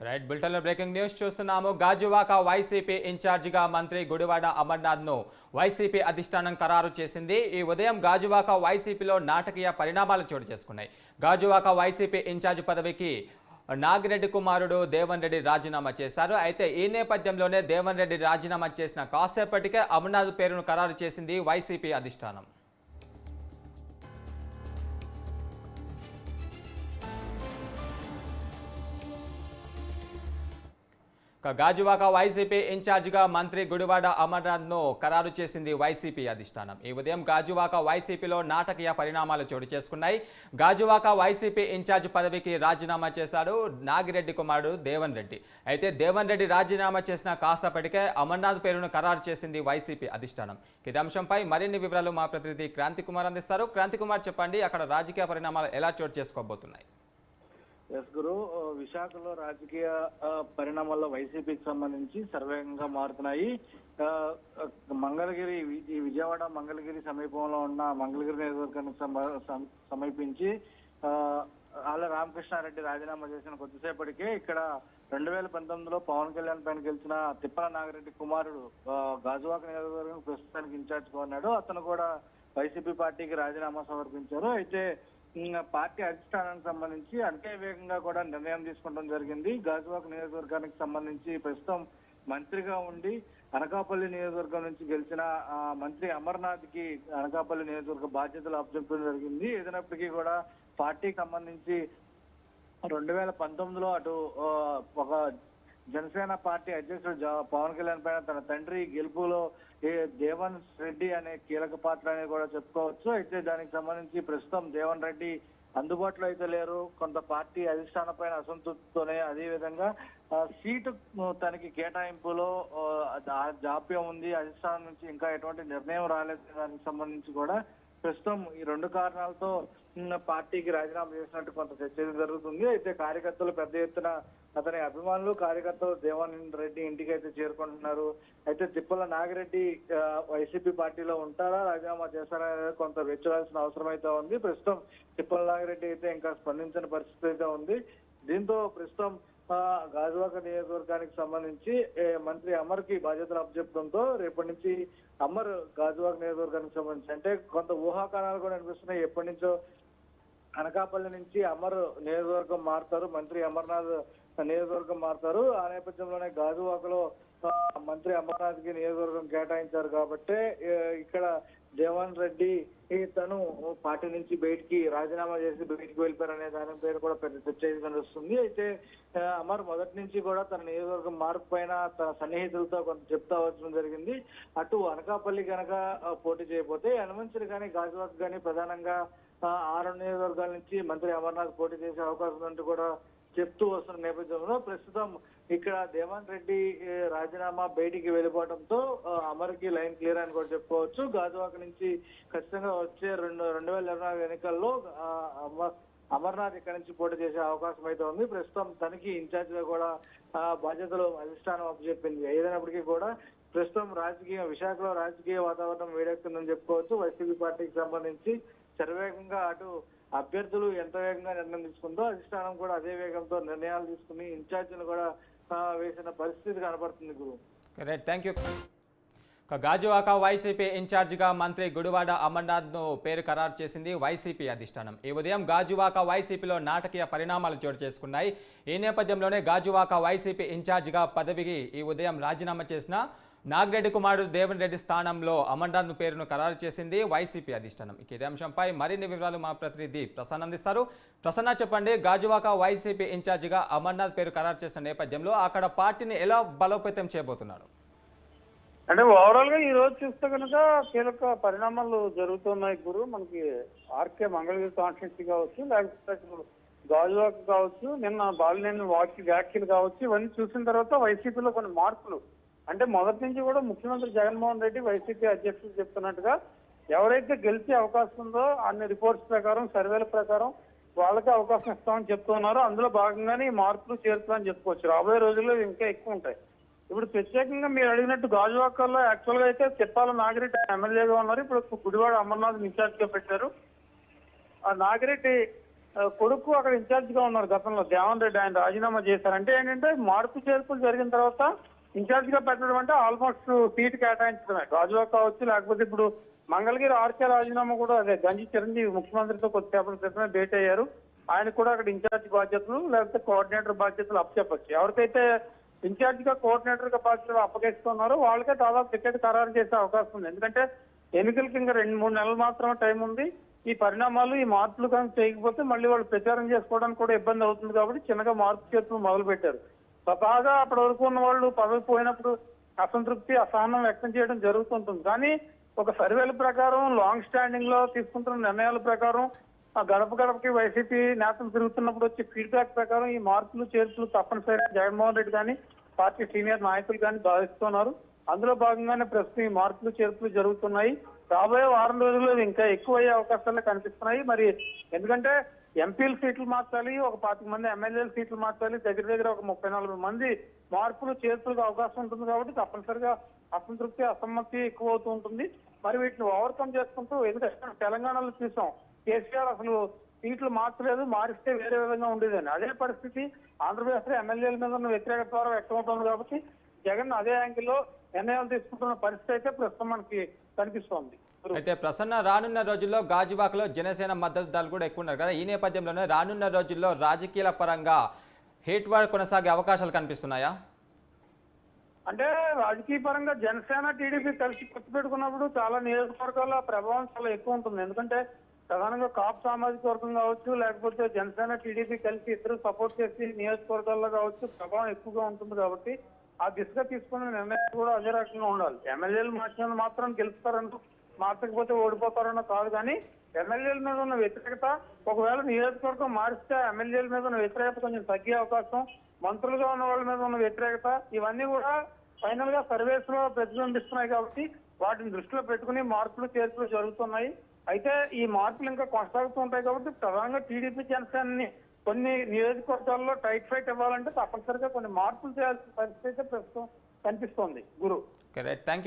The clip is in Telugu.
రైట్ బులెటిన్లో బ్రేకింగ్ న్యూస్ చూస్తున్నాము. గాజువాక వైసీపీ ఇన్ఛార్జిగా మంత్రి గుడివాడ అమర్నాథ్ను వైసీపీ అధిష్టానం ఖరారు చేసింది. ఈ ఉదయం గాజువాక వైసీపీలో నాటకీయ పరిణామాలు చోటు చేసుకున్నాయి. గాజువాక వైసీపీ ఇన్ఛార్జ్ పదవికి నాగిరెడ్డి కుమారుడు దేవన్ రెడ్డి రాజీనామా చేశారు. అయితే ఈ నేపథ్యంలోనే దేవన్ రెడ్డి రాజీనామా చేసిన కాసేపటికే అమర్నాథ్ పేరును ఖరారు చేసింది వైసీపీ అధిష్టానం. గాజువాక వైసీపీ ఇన్ఛార్జిగా మంత్రి గుడివాడ అమర్నాథ్ను ఖరారు చేసింది వైసీపీ అధిష్టానం. ఈ ఉదయం గాజువాక వైసీపీలో నాటకీయ పరిణామాలు చోటు చేసుకున్నాయి. గాజువాక వైసీపీ ఇన్ఛార్జ్ పదవికి రాజీనామా చేశాడు నాగిరెడ్డి కుమారుడు దేవన్ రెడ్డి. అయితే దేవన్ రెడ్డి రాజీనామా చేసిన కాసేపటికే అమర్నాథ్ పేరును ఖరారు చేసింది వైసీపీ అధిష్టానం. ఇదే అంశంపై మరిన్ని వివరాలు మా ప్రతినిధి క్రాంతి కుమార్ అందిస్తారు. క్రాంతి కుమార్, చెప్పండి, అక్కడ రాజకీయ పరిణామాలు ఎలా చోటు చేసుకోబోతున్నాయి? ఎస్ గురు, విశాఖలో రాజకీయ పరిణామాల్లో వైసీపీకి సంబంధించి సర్వేగంగా మారుతున్నాయి. మంగళగిరి, ఈ విజయవాడ మంగళగిరి సమీపంలో ఉన్న మంగళగిరి నియోజకవర్గానికి సమీపించి ఆళ్ళ రామకృష్ణారెడ్డి రాజీనామా చేసిన కొద్దిసేపటికే ఇక్కడ 2019లో పవన్ కళ్యాణ్ పైన గెలిచిన తిప్పల నాగిరెడ్డి కుమారుడు గాజువాక నియోజకవర్గం ప్రస్తుతానికి ఇన్ఛార్జ్గా ఉన్నాడు. అతను కూడా వైసీపీ పార్టీకి రాజీనామా సమర్పించారు. అయితే పార్టీ అధిష్టానానికి సంబంధించి అంతే వేగంగా కూడా నిర్ణయం తీసుకోవడం జరిగింది. గాజువాక నియోజకవర్గానికి సంబంధించి ప్రస్తుతం మంత్రిగా ఉండి అనకాపల్లి నియోజకవర్గం నుంచి గెలిచిన మంత్రి అమర్నాథ్ కి అనకాపల్లి నియోజకవర్గ బాధ్యతలు అప్పచెప్పడం జరిగింది. ఏదైనప్పటికీ కూడా పార్టీకి సంబంధించి 2019లో అటు ఒక జనసేన పార్టీ అధ్యక్షుడు పవన్ కళ్యాణ్ పైన తన తండ్రి గెలుపులో దేవన్ రెడ్డి అనే కీలక పాత్ర అనేది కూడా చెప్పుకోవచ్చు. అయితే దానికి సంబంధించి ప్రస్తుతం దేవన్ రెడ్డి అందుబాటులో అయితే లేరు. కొంత పార్టీ అధిష్టానం పైన అసంతృప్తితోనే, అదేవిధంగా సీటు తనకి కేటాయింపులో జాప్యం ఉంది, అధిష్టానం నుంచి ఇంకా ఎటువంటి నిర్ణయం రాలేదు. దానికి సంబంధించి కూడా ప్రస్తుతం ఈ రెండు కారణాలతో పార్టీకి రాజీనామా చేసినట్టు కొంత చర్చ జరుగుతుంది. అయితే కార్యకర్తలు పెద్ద ఎత్తున అతని అభిమానులు కార్యకర్తలు దేవన్ రెడ్డి ఇంటికి అయితే చేరుకుంటున్నారు. అయితే తిప్పల నాగిరెడ్డి వైసీపీ పార్టీలో ఉంటారా, రాజీనామా చేస్తారా అనేది కొంత వెచ్చవలసిన అవసరం అయితే ఉంది. ప్రస్తుతం తిప్పల నాగిరెడ్డి అయితే ఇంకా స్పందించిన పరిస్థితి అయితే ఉంది. దీంతో ప్రస్తుతం గాజువాక నియోజకవర్గానికి సంబంధించి మంత్రి అమర్ కి బాధ్యతలు అప్పచెప్పడంతో రేపటి నుంచి అమర్ గాజువాక నియోజకవర్గానికి సంబంధించి అంటే కొంత ఊహాకారాలు కూడా అనిపిస్తున్నాయి. ఎప్పటి నుంచో అనకాపల్లి నుంచి అమర్ నియోజకవర్గం మారుతారు, మంత్రి అమర్నాథ్ నియోజకవర్గం మారుతారు. ఆ నేపథ్యంలోనే గాజువాకలో మంత్రి అమర్నాథ్ కి నియోజకవర్గం కేటాయించారు కాబట్టి ఇక్కడ దేవన్ రెడ్డి తను పార్టీ నుంచి బయటికి రాజీనామా చేసి బయటికి వెళ్ళిపోయారనే దాని పేరు కూడా పెద్ద చర్చ కనిపిస్తుంది. అయితే అమర్ మొదటి నుంచి కూడా తన నియోజకవర్గం మార్పు పైన తన సన్నిహితులతో కొంత చెప్తా వచ్చడం జరిగింది. అటు అనకాపల్లి కనుక పోటీ చేయకపోతే యనమంచిలి కానీ గాజువాక కానీ ప్రధానంగా 6 నియోజకవర్గాల నుంచి మంత్రి అమర్నాథ్ పోటీ చేసే అవకాశం ఉంటూ కూడా చెప్తూ వస్తున్న నేపథ్యంలో ప్రస్తుతం ఇక్కడ దేవన్ రెడ్డి రాజీనామా బయటికి వెళ్ళిపోవడంతో అమర్కి లైన్ క్లియర్ అని కూడా చెప్పుకోవచ్చు. గాజువాక నుంచి ఖచ్చితంగా వచ్చే 2024 ఎన్నికల్లో అమర్నాథ్ ఇక్కడ నుంచి పోటీ చేసే అవకాశం అయితే ఉంది. ప్రస్తుతం తనకి ఇన్ఛార్జ్ గా కూడా బాధ్యతలు అధిష్టానం అప్పచెప్పింది. ఏదైనప్పటికీ కూడా ప్రస్తుతం విశాఖలో రాజకీయ వాతావరణం వేడెక్కుతుందని చెప్పుకోవచ్చు. వైసీపీ పార్టీకి సంబంధించి శరవేగంగా అటు అభ్యర్థులు ఎంత వేగంగా నిర్ణయం తీసుకుందో అధిష్టానం కూడా అదే వేగంతో నిర్ణయాలు తీసుకుని ఇన్ఛార్జీలు కూడా వేసిన పరిస్థితి కనబడుతుంది. గురు, right, thank you. Gajuwaka YCP ఇన్ఛార్జిగా మంత్రి గుడివాడ అమర్నాథ్ను పేరు ఖరారు చేసింది వైసీపీ అధిష్టానం. ఈ ఉదయం గాజువాక వైసీపీలో నాటకీయ పరిణామాలు చోటు చేసుకున్నాయి. ఈ నేపథ్యంలోనే గాజువాక వైసీపీ ఇన్ఛార్జిగా పదవికి ఈ ఉదయం రాజీనామా చేసిన నాగిరెడ్డి కుమారుడు దేవన్ రెడ్డి స్థానంలో అమర్నాథ్ పేరును ఖరారు చేసింది వైసీపీ అధిష్టానం. ఇదే అంశంపై మరిన్ని వివరాలు మా ప్రతినిధి ప్రసన్న అందిస్తారు. ప్రసన్న, చెప్పండి, గాజువాక వైసీపీ ఇన్ఛార్జిగా అమర్నాథ్ పేరు ఖరారు చేసిన నేపథ్యంలో అక్కడ పార్టీని ఎలా బలోపేతం చేయబోతున్నారు? అంటే ఓవరాల్ గా ఈ రోజు చూస్తే కనుక కీలక పరిణామాలు జరుగుతున్నాయి గురు. మనకి ఆర్కే మంగళగిరి కాన్స్టిట్యున్సీ కావచ్చు, లేకపోతే గాజువాక కావచ్చు, నిన్న బాలినేని వ్యాఖ్యలు కావచ్చు, ఇవన్నీ చూసిన తర్వాత వైసీపీలో కొన్ని మార్పులు అంటే మొదటి నుంచి కూడా ముఖ్యమంత్రి జగన్మోహన్ రెడ్డి వైసీపీ అధ్యక్షులు చెప్తున్నట్టుగా ఎవరైతే గెలిచే అవకాశం ఉందో అన్ని రిపోర్ట్స్ ప్రకారం, సర్వేల ప్రకారం వాళ్ళకే అవకాశం ఇస్తామని చెప్తున్నారో అందులో భాగంగానే ఈ మార్పులు చేరుతామని చెప్పుకోవచ్చు. రాబోయే రోజుల్లో ఇంకా ఎక్కువ ఉంటాయి. ఇప్పుడు ప్రత్యేకంగా మీరు అడిగినట్టు గాజువాకల్లో యాక్చువల్ గా అయితే తిప్పాల నాగిరెడ్డి ఎమ్మెల్యేగా ఉన్నారు. ఇప్పుడు గుడివాడ అమర్నాథ్ ఇన్ఛార్జ్ గా పెట్టారు. ఆ నాగిరెడ్డి కొడుకు అక్కడ ఇన్ఛార్జ్ గా ఉన్నారు గతంలో దేవన్ రెడ్డి, ఆయన రాజీనామా చేశారు. అంటే ఏంటంటే మార్పు చేర్పులు జరిగిన తర్వాత ఇన్ఛార్జ్ గా పెట్టడం అంటే ఆల్మోస్ట్ సీట్ కేటాయించడమే. గాజువాక కావచ్చు, లేకపోతే ఇప్పుడు మంగళగిరి ఆర్కే రాజీనామా కూడా అదే. గంజి చిరంజీవి ముఖ్యమంత్రితో కొద్దిసేపటి క్రితమే భేటీ అయ్యారు. ఆయన కూడా అక్కడ ఇన్ఛార్జ్ బాధ్యతలు లేకపోతే కోఆర్డినేటర్ బాధ్యతలు అప్పచెప్పచ్చు. ఎవరికైతే ఇన్ఛార్జ్ గా కోఆర్డినేటర్ గా బాధ్యతలు అప్పగిస్తున్నారో వాళ్ళకే దాదాపు టికెట్ ఖరారు చేసే అవకాశం ఉంది. ఎందుకంటే ఎన్నికలకి ఇంకా 2-3 నెలలు మాత్రమే టైం ఉంది. ఈ పరిణామాలు, ఈ మార్పులు కానీ చేయకపోతే మళ్ళీ వాళ్ళు ప్రచారం చేసుకోవడానికి కూడా ఇబ్బంది అవుతుంది. కాబట్టి చిన్నగా మార్పు చేర్పులు మొదలు పెట్టారు. స్వతహాగా అప్పటి వరకు ఉన్న వాళ్ళు పదవి పోయినప్పుడు అసంతృప్తి, అసహనం వ్యక్తం చేయడం జరుగుతుంటుంది. కానీ ఒక సర్వేల ప్రకారం, లాంగ్ స్టాండింగ్ లో తీసుకుంటున్న నిర్ణయాల ప్రకారం, ఆ గడప గడపకి వైసీపీ నేతలు తిరుగుతున్నప్పుడు వచ్చే ఫీడ్బ్యాక్ ప్రకారం ఈ మార్పులు చేర్పులు తప్పనిసరిగా జగన్మోహన్ రెడ్డి కానీ పార్టీ సీనియర్ నాయకులు కానీ భావిస్తున్నారు. అందులో భాగంగానే ప్రస్తుతం ఈ మార్పులు చేర్పులు జరుగుతున్నాయి. రాబోయే వారం రోజుల్లో ఇంకా ఎక్కువ అయ్యే అవకాశాలు కనిపిస్తున్నాయి. మరి ఎందుకంటే ఎంపీల సీట్లు మార్చాలి, ఒక 25 మంది ఎమ్మెల్యేల సీట్లు మార్చాలి, దగ్గర ఒక 34 మంది మార్పులు చేర్పులకు అవకాశం ఉంటుంది. కాబట్టి తప్పనిసరిగా అసంతృప్తి, అసమ్మతి ఎక్కువ అవుతూ ఉంటుంది. మరి వీటిని ఓవర్కమ్ చేసుకుంటూ, ఎందుకంటే తెలంగాణలో చూసాం కేసీఆర్ అసలు సీట్లు మార్చలేదు, మారిస్తే వేరే విధంగా ఉండేదని. అదే పరిస్థితి ఆంధ్రప్రదేశ్ లో ఎమ్మెల్యేల మీద ఉన్న వ్యతిరేకత ద్వారా వ్యక్తమవుతుంది. కాబట్టి జగన్ అదే యాంగిల్లో నిర్ణయాలు తీసుకుంటున్న పరిస్థితి అయితే ప్రస్తుతం మనకి కనిపిస్తోంది. అయితే ప్రసన్న, రానున్న రోజుల్లో గాజువాకలో జనసేన మద్దతుదారులు కూడా ఎక్కువ ఉన్నారు కదా. ఈ నేపథ్యంలోనే రానున్న రోజుల్లో రాజకీయాల పరంగా హేట్ వార్ కొనసాగే అవకాశాలు కనిపిస్తున్నాయా? అంటే రాజకీయ పరంగా జనసేన, టీడీపీ కలిసి గుర్తుపెట్టుకున్నప్పుడు చాలా నియోజకవర్గాల ప్రభావం చాలా ఎక్కువ ఉంటుంది. ఎందుకంటే ప్రధానంగా కాపు సామాజిక వర్గం కావచ్చు, లేకపోతే జనసేన, టీడీపీ కలిసి ఇద్దరు సపోర్ట్ చేసి నియోజకవర్గాల్లో కావచ్చు ప్రభావం ఎక్కువగా ఉంటుంది. కాబట్టి ఆ దిశగా తీసుకున్న నిర్ణయం కూడా అదే రకంగా ఉండాలి. ఎమ్మెల్యేలు మార్చినందు మాత్రం గెలుస్తారంటూ, మార్చకపోతే ఓడిపోతారన్న కాదు. కానీ ఎమ్మెల్యేల మీద ఉన్న వ్యతిరేకత, ఒకవేళ నియోజకవర్గం మారిస్తే ఎమ్మెల్యేల మీద ఉన్న వ్యతిరేకత కొంచెం తగ్గే అవకాశం, మంత్రులుగా ఉన్న వాళ్ళ మీద ఉన్న వ్యతిరేకత, ఇవన్నీ కూడా ఫైనల్ గా సర్వేస్ లో ప్రతిబింబిస్తున్నాయి. కాబట్టి వాటిని దృష్టిలో పెట్టుకుని మార్పులు చేర్పులు జరుగుతున్నాయి. అయితే ఈ మార్పులు ఇంకా కొనసాగుతూ ఉంటాయి. కాబట్టి ప్రధానంగా టీడీపీ, జనసేనని కొన్ని నియోజకవర్గాల్లో టైట్ ఫైట్ ఇవ్వాలంటే తప్పనిసరిగా కొన్ని మార్పులు చేయాల్సిన పరిస్థితి అయితే ప్రస్తుతం కనిపిస్తోంది. గురు. Thank you.